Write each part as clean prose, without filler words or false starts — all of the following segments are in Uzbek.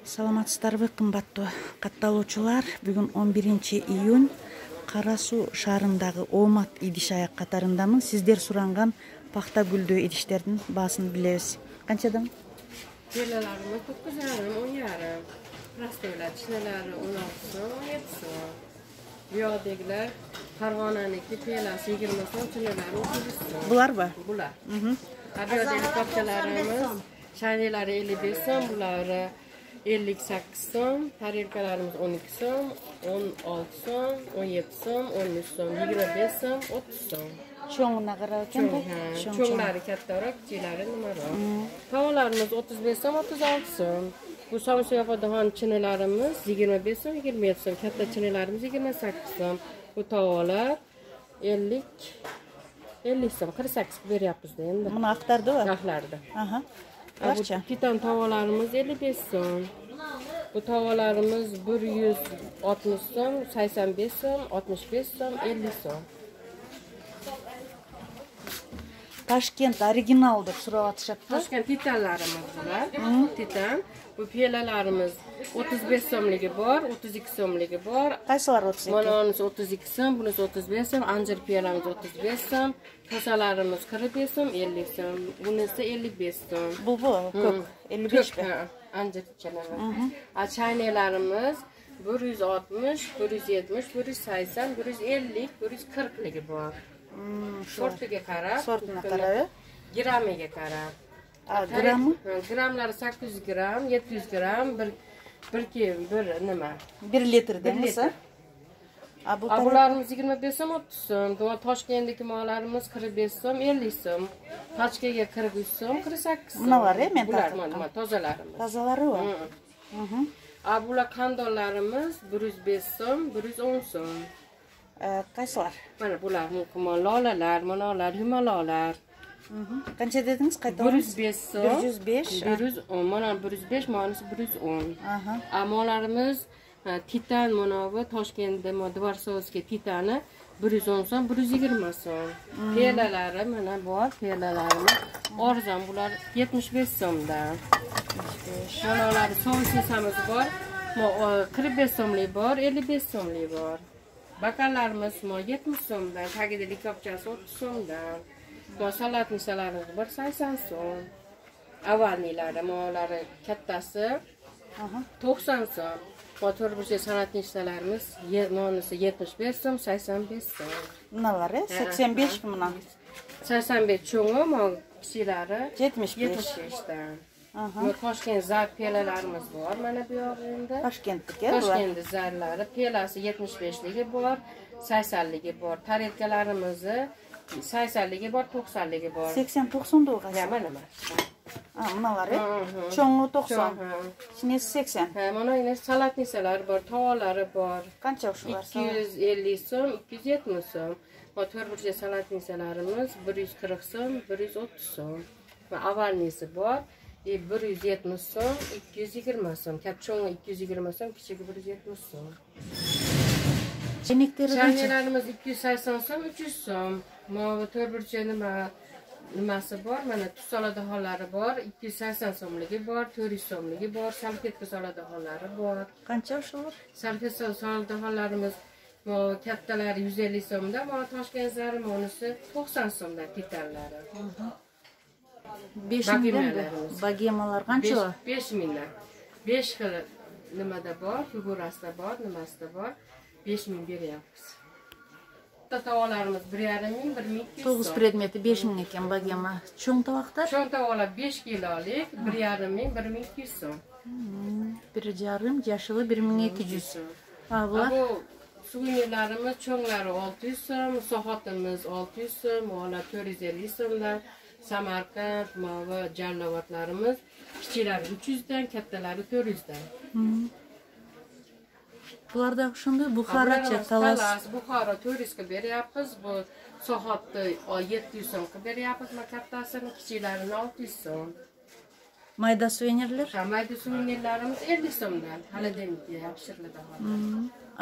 Саламатсыздарбы, кымбаттуу катталуучулар. Бүгүн 11-июнь Кара Суу шаарындагы Оомат идиш аяк катарындамын. Сиздер суранган пахта гүлдүү идиштердин баасын билебиз. Канчадан? Piyelalarımız 9,5, 10,5. Rastoylar, çineleri 16, 17. Bu yoqdagilar Farg'onaniki piyelasi 20 so'm, chineleri 30 so'm. Bularmı? Bular. Bu yoqdagi kopchalarimiz, shaynilari 55 so'm, bulari 58 so'm, tarelkalarimiz 12 so'm, 16 so'm, 17 so'm, 13 so'm, 25 so'm, 30 so'm. Çoğuna qarab ekanda? Cho'nglari kattaroq, kichilari nimaroq. Tavalarimiz 35 so'm, 36 so'm. Bu Somsiyafadahon chinilarimiz 25 so'm, 27 so'm. Katta chinilarimiz 28 so'm. Bu tavalar 50 so'm, 48 beryapmiz endi. Buni aqtardi va? Aqlardi. Aha. Bu titan tavalarimiz 55 so'm. Bu tavalarimiz 160 so'm, 85 so'm, 65 so'm, 50 so'm. Toshkent originaldir surab atışaptı. Toshkent titanlarimiz bular. Titan. Bu piyalarimiz 35 so'mligi bor, 32 so'mligi bor. Qaysilar 32? Bunisi 32 so'm, bunisi 35 so'm, anjir piyalamiz 35 so'm, kosalarimiz 45 so'm, 50 so'm. Bunisi 55 so'm. Bu ko'k 55 mi? Anjir piyalarimiz. Chaynelarimiz 160, 170, 180, 150, 140ligi bor. Sortiga qarab, sortuna qarab, gramiga qarab. Gramı? Gramlari 800 gram, 700 gram, bir nima? 1 litrdan misa? Bularimiz 25 so'm, 30 so'm. Toshkentdagi mollarimiz 45 so'm, 50 so'm. Toshkentga 43 so'm, 48 so'm. Bular men bular tozalarimiz. Tozalari va. Bular qandollarimiz 105 so'm, 110 so'm. Qaysilar? Mana bular lolalar, manalar, yumalolar. Qancha dedingiz? Qayta 105 so'm. 105. 110, mana 105, manisi 110. Aha. Mollarimiz titan monovi Toshkentda Dvorsovskiy titani 110 so'm, 120 so'm. Piyalalari mana bor, piyalarimiz arzon, bular 75 so'mdan. 75. Monolar so'msimiz bor, 45 so'mlik bor, 55 so'mlik bor. Bakallarimiz 70 so'mdan, tagida likopchasi 30 so'mdan. Salat misalarimiz bor 80 so'm. Avalnilari, molari kattasi 90 so'm. Motor burchi sanat nishalarimiz monisi 75 so'm, 85 so'm. Bunalar 85 mi buna? 85 cho'ngi, kichilari 75 dan. Bu Toshkent zar piyalarimiz bor mana bu yoqda. Toshkentdagi. Toshkent zarlari piyalasi 75ligi bor, 80ligi bor. Tarelkalarimizni 80ligi bor, 90ligi bor. 80-90 da o'qasi. Mana. Bunalar cho'ngi 90. Chinesi 80. Mana yana salat nisalar bor, tavalari bor. Qancha shular? 250 so'm, 270 so'm. Motor burchi salat nisalarimiz 140 so'm, 130 so'm. Va avalnisi bor. 170 so'm, 220 so'm. Katta 220 so'm, kichigi 170 so'm. Chaynelarimiz 280 so'm, 300 so'm. Mana to'rtburchak nimasi bor? Mana tuz soladaxonlari bor, 280 so'mligi bor, 400 so'mligi bor, salfetka soladaxonlari bor. Qancha shular? Salfetka soladaxonlarimiz kattalari 150 so'mda, mana Toshkent zari monisi 90 so'mda titanlari. 5 mingdan bagemalar qancha? 5 mingdan. 5 xil nimada bor, figurasida bor, nimasida bor. 5 ming beryapmiz. Tavalarimiz 1,5 ming, 1200 so'm. 9 predmeti 5 ming ekan bagema. Cho'ng tovoqlar? Cho'ng tovoqlar 5 kilolik, 1,5 ming, 1200 so'm. 1,5, yashili 1200. Bular? Bu suvenirlarimiz cho'nglari 600 so'm, sohotimiz 600 so'm, molar 450 so'mdan. Samarqand, va jallovatlarimiz kichilari 300 dan, kattalari 400 dan. Bularda shunday Buxorocha, Talas, Buxoro 400 ga beryapmiz. Bu sohotni 700 so'mga beryapmiz, kattasini, kichiklarini 600 so'm. Mayda suvenirlar? Mayda suvenirlarimiz 50 so'mdan. Hali demiki yapshiriladi hozir.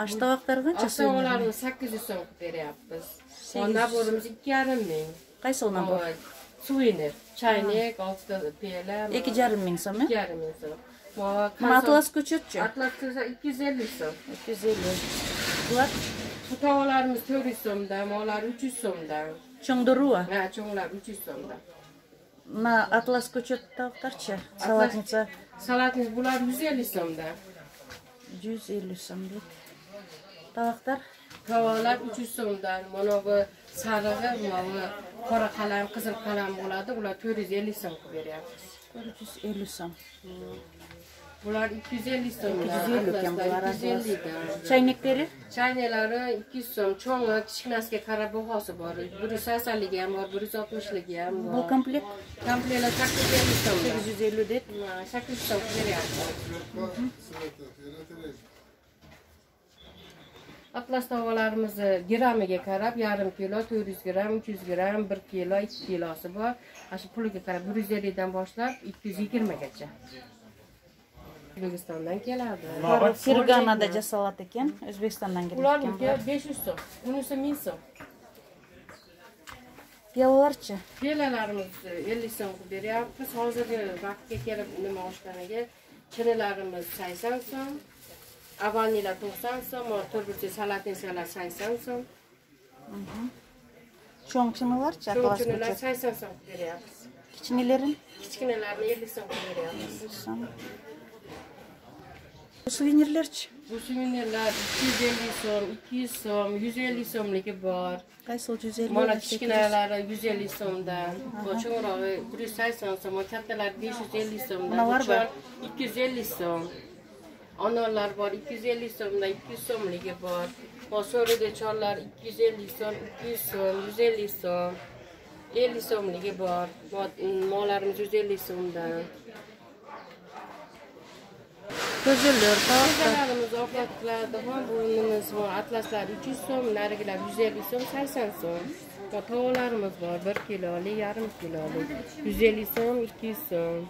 Ashtavoqlar qancha suvenir? Ashtavoqlarni 800 so'mga beryapmiz. Naborimiz 2,5 ming. Qaysi nabor? Suvenir, çaynak, altıda piyala. 2,5 ming so'm. 2,5 ming so'm. Buna Atlas ko'chatchi. Atlas ko'chat 250 so'm. 250. Bular Bu tavalarımız 400 so'mdan, molar 300 so'mdan. cho'ngdoruva. Ha, cho'nglar 300 so'mdan. Buna Atlas ko'chat tavuklarchi. Salatnica. Salatimiz bular 150 so'mdan. 150 so'm deb. Tavuklar Tavalar 300 so'mdan. Mana bu sarig'i, mana qora qalam, qizil qalam bo'ladi. Ular 450 so'm qilib beryapmiz. 450 so'm. Bular 250 so'mdan. 250 ekan bular. 250 dan. Chaynaklari Chaynaklari 200 so'm, cho'ngi, kichkinasiga qarab bahosi bor. 180ligi ham bor, 160ligi ham bor. bu komplekt Komplektlar 850 so'mdan. 850 deb. 800 so'm beryapmiz. Atlas tavalarimizni grammiga qarab, yarim kilo, 400 gram, 300 gram, 1 kilo, 2 kilosi bor. Shu puliga qarab 150 dan boshlab 220 gacha. O'zbekistondan keladi. Ferganada jasolat ekan, O'zbekistondan kelgan. Ularga 500 so'm, bunisi 1000 so'm. Piyolarchi? Piyolarimiz 50 so'm qilib beryapmiz. Hozirgi vaqtga kelib nima oshganiga chinilarimiz 80 so'm. Avanilar 90 so'm, turburchi salatnisalar 80 so'm. Cho'ng chinilarchi? Cho'ng chinilar 80 so'm beryapmiz. Kichkinalarni? Kichkinalarni 50 so'm beryapmiz. Suvenirlarchi? Bu suvenirlar 250 so'm, 200 so'm, 150 so'mligi bor. Qaysi 150? Mana kichkinalari 150 so'mdan, bu cho'ngrog'i 180 so'm, kattalar 550 so'mdan. Bular bor. 250 so'm. Analar bor 250 so'mdan, 200 so'mligi bor. Bu so'rida chollar 250 so'm, 200 so'm, 150 so'm, 50 so'mligi bor. Mollarimiz 150 so'mdan. Ko'zlar, Ko'zlarimiz ovqatlarda ham bunimiz bor. Atlaslar 300 so'm, narigilar 150 so'm, 80 so'm. Tavalarimiz bor 1 kilolik, yarim kilolik. 150 so'm, 200 so'm.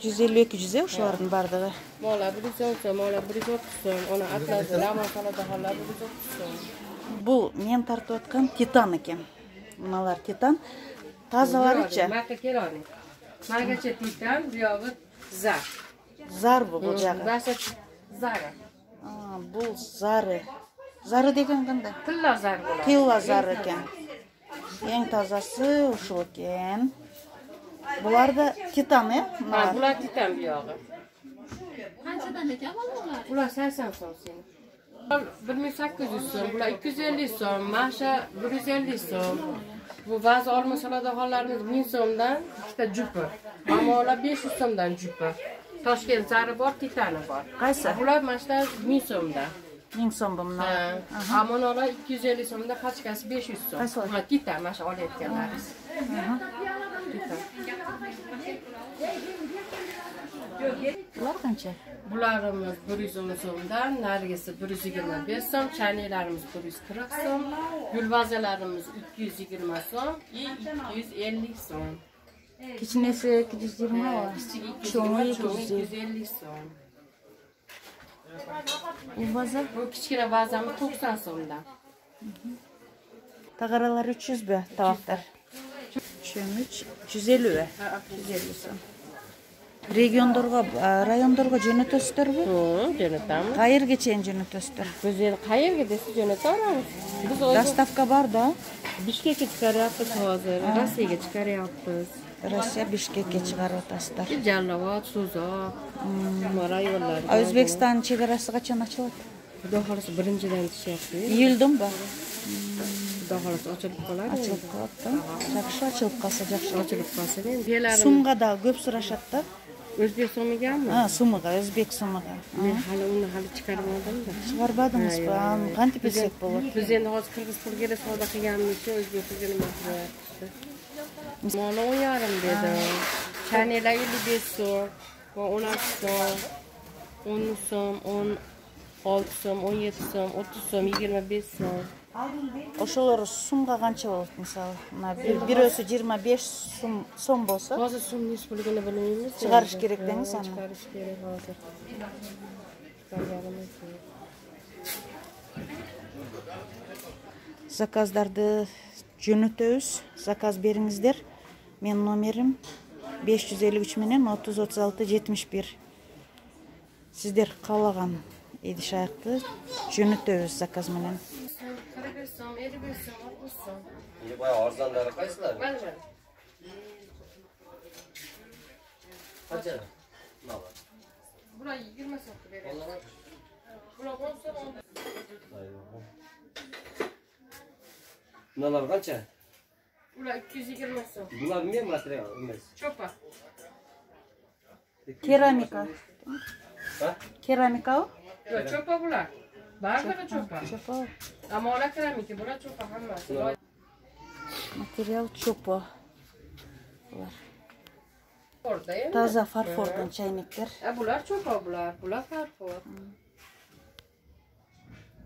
150-200 o'shalarning bardig'i. Molar 110 so'm, molar 130 so'm. Ona atlaslar, ramonsalada holar 130 so'm. Bu men tartayotgan titan ekan. Bunalar titan. Tozalarichi? Marka keladi. Margacha titan, bu yog'i zar. Zar bu jag'i. Basa zara. Bu zari. Zari degan qanday? Tilla zar bo'ladi. Tilla zar ekan. Eng tozasi o'sha ekan. Bular da titan, Ha, bular titan bu yog'i. Qanchadan ekan bular? Bular 80 so'm seni. 1800 so'm, bular 250 so'm, masha 150 so'm. Bu ba'zi olmasalada hollarimiz 1000 so'mdan ikkita jupi. Amolar 500 so'mdan jupi. Toshkent zari bor, titani bor. Qaysi? Bular mashlar 1000 so'mdan. 1000 so'm bunlar. Amonolar 250 so'mda, qachqasi 500 so'm. Qaysi? Ha, titan masha olayotganlaringiz. Titan. Bular qancha? Bularimiz 110 so'mdan, nargisi 125 so'm, chaniylarimiz 140 so'm, gulvazalarimiz 220 so'm, 250 so'm. Kichkinasi 220 va cho'ngi 250 so'm. Bu vaza Bu kichkina vazamiz 90 so'mdan. tag'aralar 300 be tavaqlar. Cho'mich 150 ve. Ha, 150 so'm. Rayonlarga jo'natasizlarmi? Jo'natamiz. Qayergacha jo'natasizlar? Biz qayerga desa jo'natamiz. Biz Dostavka bor-da. Bishkekka chiqaryapmiz hozir, Rossiyaga chiqaryapmiz. Rossiya Bishkekka chiqaryapsizlar. Jallovot, So'zoq, rayonlar. O'zbekiston chegarasi qachon ochiladi? Xudo xolasa birinchidan tushyapti. Iyuldami? Xudo xolasa ochilib qoladi. Ochilib qoladi. Yaxshi ochilib qolsa, yaxshi. Ochilib qolsa endi. Sumg'ada ko'p so'rashadi-da. O'zbek so'miganmi? Ha, sumg'a, o'zbek sumg'a. Men hali chiqarmadim-da. Chiqarbadingiz, qancha bilsak bo'ladi? Biz endi hozir qirg'iz pulga savdo qilganimiz uchun o'zbek pulga nima qilyapti? Mana 10,5 dedi. Chanela 55 so'm, 16 so'm, 10 so'm, 16 so'm, 17 so'm, 30 so'm, 25 so'm. O'shalar sumga qancha bo'ladi, misol? Birosi 25 so'm bo'lsa, Hozir so'mning pulini bilmaymiz. chiqarish kerak deymiz ana. Chiqarish kerak hozir. Zakazlarni jo'natamiz. Zakaz beringizlar. Men nomerim 553 менен 303671. Сиздер каалаган идиш аякты жөнөтөбүз заказ менен. Kara görsem, eri görsem, olsun. İyi bayağı arzanları kaysılar. Ben. Kaç lira? Ne var? Burayı 20 satı verelim. Onlara Burayı 10 satı 10. bunlar kaç lira? Burayı 220 satı. Bunlar niye materyal? Çopa. Keramika. Ha? Keramika o? Yok çopa bunlar. Bardağı çopa. Çöpa. Ama ona keramiki, bura çopa hamması. Material çöpa. Bular. Orada ya. Taza farfordan çaynikler. Bular çopa bular. Bular farfor.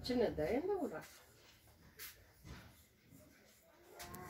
İçine de mi bular?